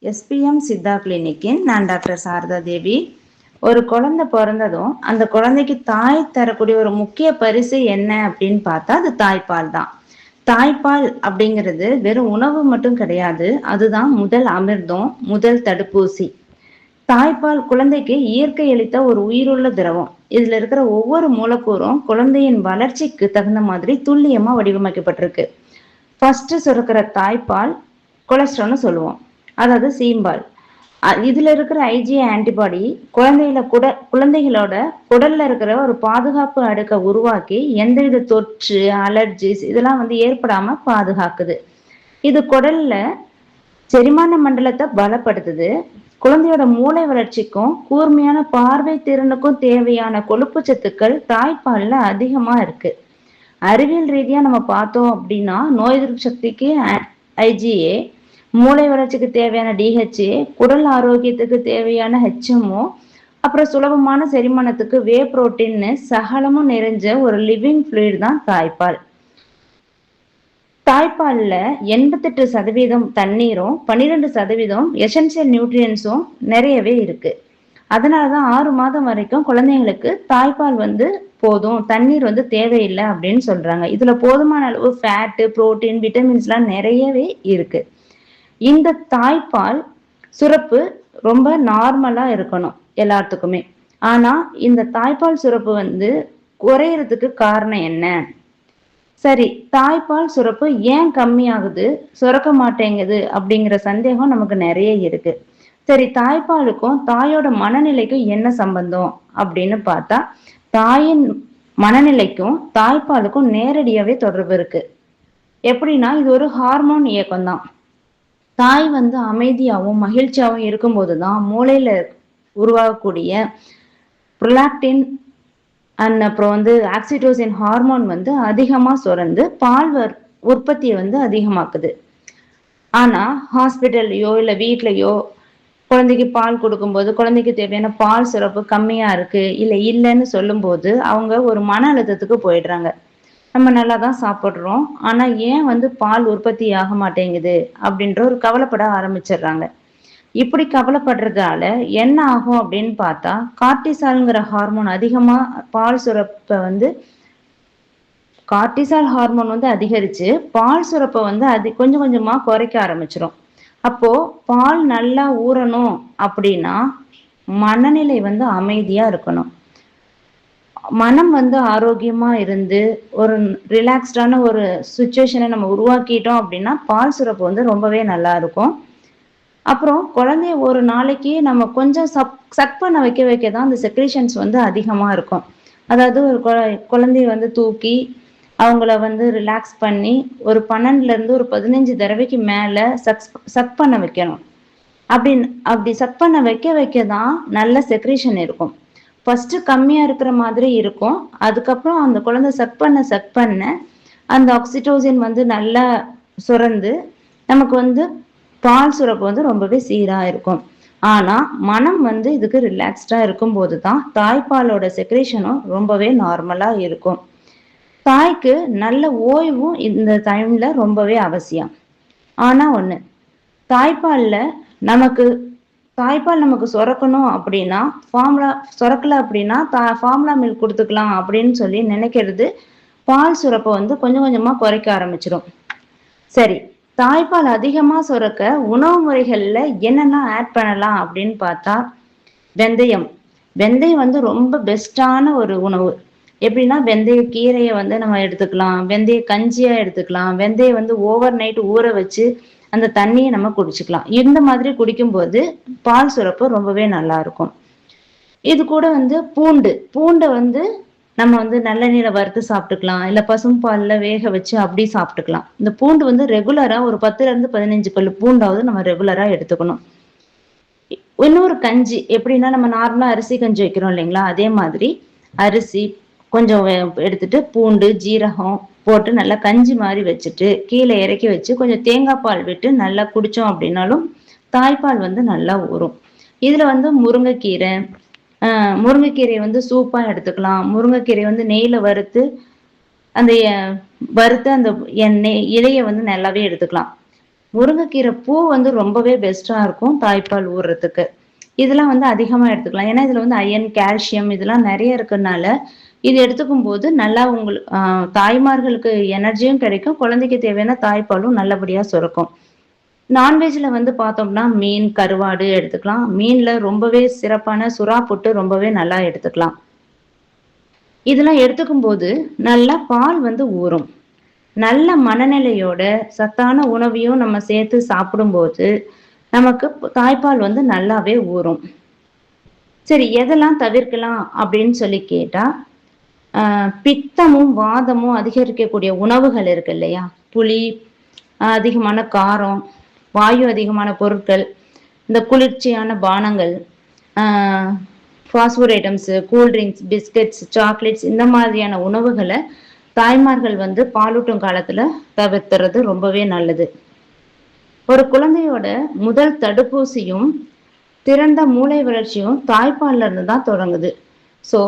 SPM Siddha கிளினிக்கின் நான் doctor Saradha தேவி. ஒரு குழந்தை பிறந்ததும் அந்த குழந்தைக்கு தாய் தரக்கூடிய ஒரு முக்கிய பரிசு என்ன அப்படின்னு பார்த்தா அது தாய்ப்பால் தான். தாய்ப்பால் அப்படிங்கிறது வெறும் உணவு மட்டும் கிடையாது, அதுதான் முதல் அமிர்தம், முதல் தடுப்பூசி. தாய்ப்பால் குழந்தைக்கு இயற்கை அளித்த ஒரு உயிருள்ள திரவம். இதுல இருக்கிற ஒவ்வொரு மூலக்கூறும் குழந்தையின் வளர்ச்சிக்கு தகுந்த மாதிரி துல்லியமா வடிவமைக்கப்பட்டிருக்கு. ஃபர்ஸ்ட் சுரக்கிற தாய்ப்பால் கொலஸ்ட்ரால்னு சொல்லுவோம், அதாவது சீம்பால். இதுல இருக்கிற ஐஜி ஆன்டிபாடி குழந்தைகளோட குடல்ல இருக்கிற ஒரு பாதுகாப்பு அடுக்க உருவாக்கி எந்தவித தொற்று, அலர்ஜிஸ் இதெல்லாம் ஏற்படாம பாதுகாக்குது. இது குடல்ல செரிமான மண்டலத்தை பலப்படுத்துது. குழந்தையோட மூளை வளர்ச்சிக்கும் கூர்மையான பார்வை திறனுக்கும் தேவையான கொழுப்பு சத்துக்கள் தாய்ப்பால்ல அதிகமா இருக்கு. அறிவியல் ரீதியா நம்ம பார்த்தோம் அப்படின்னா நோய் எதிர்ப்பு சக்திக்கு ஐஜிஏ, மூளை வளர்ச்சிக்கு தேவையான டிஹெச்ஏ, குடல் ஆரோக்கியத்துக்கு தேவையான ஹெச்எம்ஓ, அப்புறம் சுலபமான செரிமானத்துக்கு வே புரோட்டீன்னு சகலமும் நிறைஞ்ச ஒரு லிவிங் ஃப்ளூயிட் தான் தாய்ப்பால். தாய்ப்பால்ல 88% தண்ணீரும் 12% எசென்சியல் நியூட்ரியன்ஸும் நிறையவே இருக்கு. அதனாலதான் 6 மாதம் வரைக்கும் குழந்தைங்களுக்கு தாய்ப்பால் போதும், தண்ணீர் தேவையில்லை அப்படின்னு சொல்றாங்க. இதுல போதுமான அளவு ஃபேட்டு, புரோட்டீன், விட்டமின்ஸ் எல்லாம் நிறையவே இருக்கு. இந்த தாய்ப்பால் சுரப்பு ரொம்ப நார்மலா இருக்கணும் எல்லாத்துக்குமே. ஆனா இந்த தாய்ப்பால் சுரப்பு குறையறதுக்கு காரணம் என்ன? சரி, தாய்ப்பால் சுரப்பு ஏன் கம்மியாகுது, சுரக்க மாட்டேங்குது அப்படிங்கிற சந்தேகம் நமக்கு நிறைய இருக்கு. சரி, தாய்ப்பாலுக்கும் தாயோட மனநிலைக்கும் என்ன சம்பந்தம் அப்படின்னு பார்த்தா, தாயின் மனநிலைக்கும் தாய்ப்பாலுக்கும் நேரடியாவே தொடர்பு இருக்கு. எப்படின்னா, இது ஒரு ஹார்மோன் இயக்கம் தான். தாய் அமைதியாகவும் மகிழ்ச்சியாகவும் இருக்கும்போதுதான் மூளையில உருவாகக்கூடிய புரோலாக்டின் அப்புறம் ஆக்சிடோசின் ஹார்மோன் அதிகமா சுரந்து பால் உற்பத்தியை அதிகமாக்குது. ஆனா ஹாஸ்பிட்டல்லையோ இல்ல வீட்லயோ குழந்தைக்கு பால் கொடுக்கும்போது குழந்தைக்கு தேவையான பால் சுரப்பு கம்மியா இருக்கு இல்லைன்னு சொல்லும் போது அவங்க ஒரு மன அழுத்தத்துக்கு போயிடுறாங்க. நம்ம நல்லா தான் சாப்பிட்றோம், ஆனா ஏன் பால் உற்பத்தி ஆக மாட்டேங்குது அப்படின்ற ஒரு கவலைப்பட ஆரம்பிச்சிடுறாங்க. இப்படி கவலைப்படுறதால என்ன ஆகும் அப்படின்னு பார்த்தா, கார்டிசால்ங்கிற ஹார்மோன் அதிகமா பால் சுரப்ப கார்டிசால் ஹார்மோன் அதிகரிச்சு பால் சுரப்பை கொஞ்சம் கொஞ்சமா குறைக்க ஆரம்பிச்சிடும். அப்போ பால் நல்லா ஊறணும் அப்படின்னா மனநிலை அமைதியா இருக்கணும். மனம் ஆரோக்கியமா இருந்து ஒரு ரிலாக்ஸ்டான ஒரு சுச்சுவேஷனை நம்ம உருவாக்கிட்டோம் அப்படின்னா பால் சுரப்பு ரொம்பவே நல்லா இருக்கும். அப்புறம் குழந்தைய ஒரு நாளைக்கு நம்ம கொஞ்சம் சக் பண்ண வைக்க தான் அந்த செக்ரேஷன்ஸ் அதிகமா இருக்கும். அதாவது ஒரு குழந்தைய தூக்கி அவங்கள ரிலாக்ஸ் பண்ணி ஒரு 12ல இருந்து ஒரு 15 தடவைக்கு மேல சக் பண்ண வைக்கணும். அப்படி சக் பண்ண வைக்க தான் நல்ல செக்ரேஷன் இருக்கும். ஃபர்ஸ்ட் கம்மியா இருக்கிற மாதிரி இருக்கும், அதுக்கப்புறம் அந்த குழந்தை சக் பண்ண அந்த ஆக்சிடோசின் நல்லா சுரந்து நமக்கு பால் சுரப்பு ரொம்பவே சீரா இருக்கும். ஆனா மனம் இதுக்கு ரிலாக்ஸ்டா இருக்கும் போதுதான் தாய்ப்பாலோட செக்ரேஷனும் ரொம்பவே நார்மலா இருக்கும். தாய்க்கு நல்ல ஓய்வும் இந்த டைம்ல ரொம்பவே அவசியம். ஆனா ஒண்ணு, தாய்ப்பால் நமக்கு சுரக்கணும் அப்படின்னா சுரக்கல அப்படின்னா ஃபார்முலா மில்க் கொடுத்துக்கலாம் அப்படின்னு சொல்லி நினைக்கிறது பால் சுரப்பை கொஞ்சம் கொஞ்சமா குறைக்க ஆரம்பிச்சிடும். சரி, தாய்ப்பால் அதிகமா சுரக்க உணவு முறைகள்ல என்னெல்லாம் ஆட் பண்ணலாம் அப்படின்னு பார்த்தா, வெந்தயம் ரொம்ப பெஸ்டான ஒரு உணவு. எப்படின்னா, வெந்தய கீரையை நம்ம எடுத்துக்கலாம், வெந்தய கஞ்சியா எடுத்துக்கலாம், வெந்தயம் ஓவர் நைட் ஊற வச்சு அந்த தண்ணியை நம்ம குடிச்சுக்கலாம். இந்த மாதிரி குடிக்கும்போது பால் சுரப்பு ரொம்பவே நல்லா இருக்கும். இது கூட பூண்டை நம்ம நல்லெண்ணெயில வறுத்து சாப்பிட்டுக்கலாம், இல்ல பசும் பால்ல வேக வச்சு அப்படி சாப்பிட்டுக்கலாம். இந்த பூண்டு ரெகுலரா ஒரு 10ல இருந்து 15 பல்லு பூண்டாவது நம்ம ரெகுலரா எடுத்துக்கணும். இன்னொரு கஞ்சி எப்படின்னா, நம்ம நார்மலா அரிசி கஞ்சி வைக்கிறோம் இல்லைங்களா, அதே மாதிரி அரிசி கொஞ்சம் எடுத்துட்டு பூண்டு ஜீரகம் போட்டு நல்லா கஞ்சி மாதிரி வச்சுட்டு கீழே இறக்கி வச்சு கொஞ்சம் தேங்காய் பால் விட்டு நல்லா குடிச்சோம் அப்படின்னாலும் தாய்ப்பால் நல்லா ஊறும். இதுல முருங்கைக்கீரை சூப்பா எடுத்துக்கலாம். முருங்கைக்கீரை நெய்ல வறுத்து அந்த எண்ணெய் இலைய நல்லாவே எடுத்துக்கலாம். முருங்கைக்கீரை பூ வந்து ரொம்பவே பெஸ்டா இருக்கும் தாய்ப்பால் ஊறுறதுக்கு. இதெல்லாம் வந்து அதிகமா எடுத்துக்கலாம். ஏன்னா இதுல வந்து அயன், கால்சியம் இதெல்லாம் நிறைய இருக்கறனால இது எடுத்துக்கும் போது நல்லா தாய்மார்களுக்கு எனர்ஜியும் கிடைக்கும். குழந்தைக்கு தேவையான தாய்ப்பாலும் நல்லபடியா சுரக்கும். நான்வெஜ்ல வந்து பார்த்தோம்னா மீன், கருவாடு எடுத்துக்கலாம். மீன்ல ரொம்பவே சிறப்பான சுறா புட்டு ரொம்பவே நல்லா எடுத்துக்கலாம். இதெல்லாம் எடுத்துக்கும்போது நல்லா பால் வந்து ஊறும். நல்ல மனநிலையோட சத்தான உணவையும் நம்ம சேர்த்து சாப்பிடும்போது நமக்கு தாய்ப்பால் வந்து நல்லாவே ஊறும். சரி, எதெல்லாம் தவிர்க்கலாம் அப்படின்னு சொல்லி கேட்டா, பித்தமும், வாதமும் அதிகரிக்கக்கூடிய உணவுகள் இருக்கு இல்லையா? புளி, அதிகமான காரம், வாயு அதிகமான பொருட்கள், இந்த குளிர்ச்சியான பானங்கள், fast food items, cool drinks, biscuits, chocolates இந்த மாதிரியான உணவுகளை தாய்மார்கள் வந்து பாலூட்டும் காலத்துல தவிர்த்துறது ரொம்பவே நல்லது. ஒரு குழந்தையோட முதல் தடுப்பூசியும் திறந்த மூளை வளர்ச்சியும் தாய்ப்பால்ல இருந்து தான் தொடங்குது. ஸோ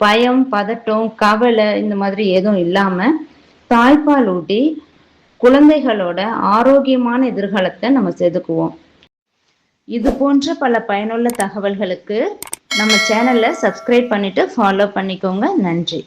பயம், பதட்டம், கவலை இந்த மாதிரி எதுவும் இல்லாம தாய்ப்பால் ஊட்டி குழந்தைகளோட ஆரோக்கியமான எதிர்காலத்தை நம்ம செதுக்குவோம். இது போன்ற பல பயனுள்ள தகவல்களுக்கு நம்ம சேனலை சப்ஸ்கிரைப் பண்ணிட்டு ஃபாலோ பண்ணிக்கோங்க. நன்றி.